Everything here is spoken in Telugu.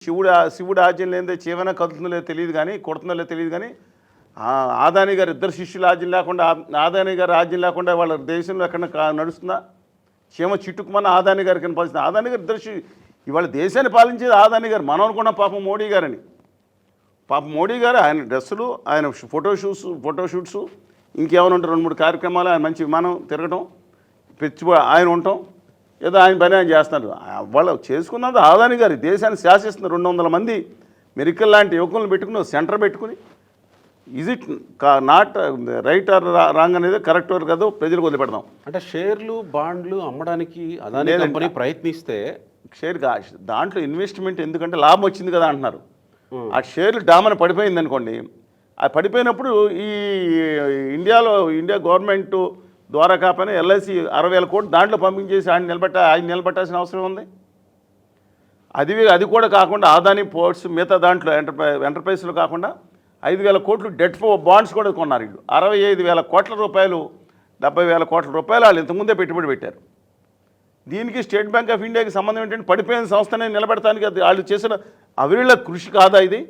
శివుడు ఆజ్యం లేదే చీవన కదులుతుందో లేదో తెలియదు కానీ కొడుతుందో లేదో తెలియదు కానీ ఆదాని గారు ఇద్దరు శిష్యుల ఆజ్యం లేకుండా ఆదాని గారు ఆజ్యం లేకుండా వాళ్ళ దేశంలో ఎక్కడ నడుస్తుందా? చీమ చిట్టుకుమన్న ఆదాని గారికి కనపడుతుంది. ఆదాని గారు ఇద్దరు ఇవాళ దేశాన్ని పాలించేది ఆదాని గారు. మనం అనుకున్న పాపం మోడీ గారని. పాపం మోడీ గారు ఆయన డ్రెస్సులు, ఆయన ఫోటోషూట్స్ ఇంకేమైనా ఉంటారు 2-3 కార్యక్రమాలు, ఆయన మంచి విమానం తిరగటం, ఆయన ఉండటం, ఏదో ఆయన పని ఆయన చేస్తున్నారు. వాళ్ళు చేసుకున్నది ఆదాని గారు. దేశాన్ని శాసిస్తున్నారు. 200 మంది మెరికల్ లాంటి యువకులను పెట్టుకుని సెంటర్ పెట్టుకుని is it not right are wrong అనేది కరెక్ట్ ఆర్ కాదో ప్రజలకు వదిలిపెడదాం. అంటే షేర్లు బాండ్లు అమ్మడానికి అదాని కంపెనీ ప్రయత్నిస్తే దాంట్లో ఇన్వెస్ట్మెంట్ ఎందుకంటే లాభం వచ్చింది కదా అంటున్నారు. ఆ షేర్లు డామని పడిపోయింది అనుకోండి. ఆ పడిపోయినప్పుడు ఈ ఇండియా గవర్నమెంట్ ద్వారా కాకపోయినా ఎల్ఐసి 60,000 కోట్లు దాంట్లో పంపించేసి ఆయన నిలబెట్టాల్సిన అవసరం ఉంది. అది కూడా కాకుండా ఆదాని పోర్ట్స్ మిగతా దాంట్లో ఎంటర్ప్రైజ్లో కాకుండా 5,000 కోట్లు డెట్ బాండ్స్ కూడా కొన్నారు. వీళ్ళు 65,000 కోట్ల రూపాయలు, 70,000 కోట్ల రూపాయలు వాళ్ళు ఇంతకుముందే పెట్టుబడి పెట్టారు. దీనికి స్టేట్ బ్యాంక్ ఆఫ్ ఇండియాకి సంబంధం ఏంటంటే పడిపోయిన సంస్థనే నిలబెడతానికి వాళ్ళు చేసిన అవిరీళ కృషి కాదా ఇది?